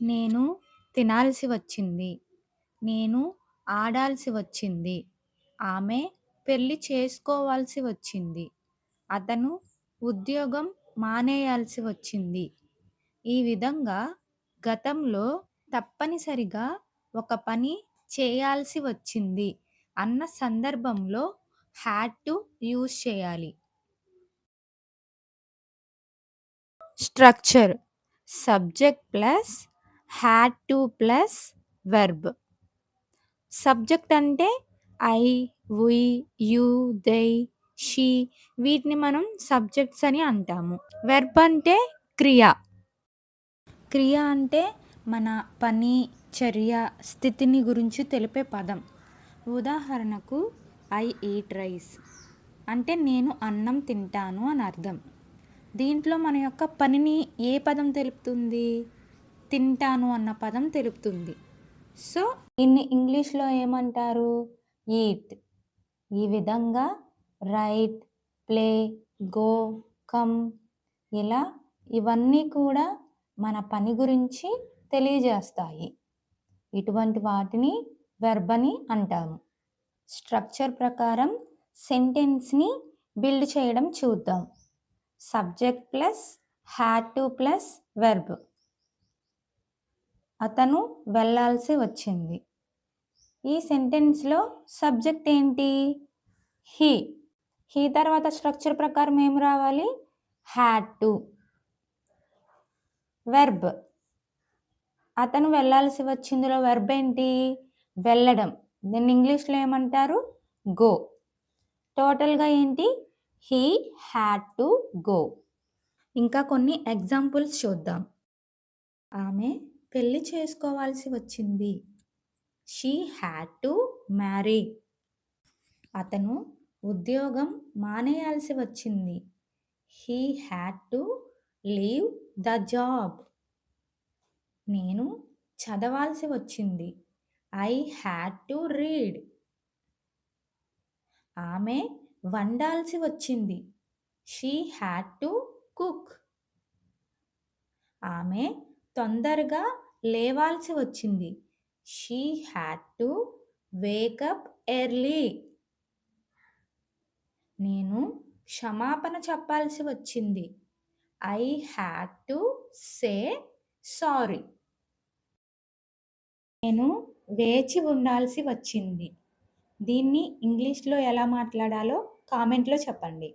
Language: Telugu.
నేను తినాల్సి వచ్చింది. నేను ఆడాల్సి వచ్చింది. ఆమె పెళ్లి చేసుకోవాల్సి వచ్చింది. అతను ఉద్యోగం మానేయాల్సి వచ్చింది. ఈ విధంగా గతంలో తప్పనిసరిగా ఒక పని చేయాల్సి వచ్చింది అన్న సందర్భంలో హ్యాడ్ టు యూజ్ చేయాలి. Structure subject plus had to plus verb. Subject అంటే I, we, you, they, she వీటిని మనం సబ్జెక్ట్స్ అని అంటాము. వెర్బ్ అంటే క్రియ. క్రియ అంటే మన పని, చర్య, స్థితిని గురించి తెలిపే పదం. ఉదాహరణకు ఐ ఈట్ రైస్ అంటే నేను అన్నం తింటాను అని అర్థం. దీంట్లో మన యొక్క పనిని ఏ పదం తెలుపుతుంది? తింటాను అన్న పదం తెలుపుతుంది. సో దీన్ని ఇంగ్లీష్లో ఏమంటారు? ఈట్. ఈ విధంగా రైట్, ప్లే, గో, కమ్ ఇలా ఇవన్నీ కూడా మన పని గురించి తెలియజేస్తాయి. ఇటువంటి వాటిని వెర్బ్ అని అంటాము. స్ట్రక్చర్ ప్రకారం సెంటెన్స్ని బిల్డ్ చేయడం చూద్దాం. Subject plus had to plus verb. అతను వెళ్ళాల్సి వచ్చింది. ఈ సెంటెన్స్లో సబ్జెక్ట్ ఏంటి? హీ. హీ తర్వాత స్ట్రక్చర్ ప్రకారం ఏం రావాలి? Had to. వెర్బ్ అతను వెళ్ళాల్సి వచ్చిందిలో వెర్బ్ ఏంటి? వెళ్ళడం. దీన్ని ఇంగ్లీష్లో ఏమంటారు? గో. టోటల్గా ఏంటి? He had to go. ఇంకా కొన్ని ఎగ్జాంపుల్స్ చూద్దాం. ఆమె పెళ్లి చేసుకోవాల్సి వచ్చింది. She had to marry. అతను ఉద్యోగం మానేయాల్సి వచ్చింది. He had to leave the job. నేను చదవాల్సి వచ్చింది. I had to read. ఆమె వండాల్సి వచ్చింది. She had to cook. ఆమె తొందరగా లేవాల్సి వచ్చింది. She had to wake up early. నేను క్షమాపణ చెప్పాల్సి వచ్చింది. I had to say sorry. నేను వేచి ఉండాల్సి వచ్చింది. దీన్ని ఇంగ్లీష్లో ఎలా మాట్లాడాలో కామెంట్లో చెప్పండి.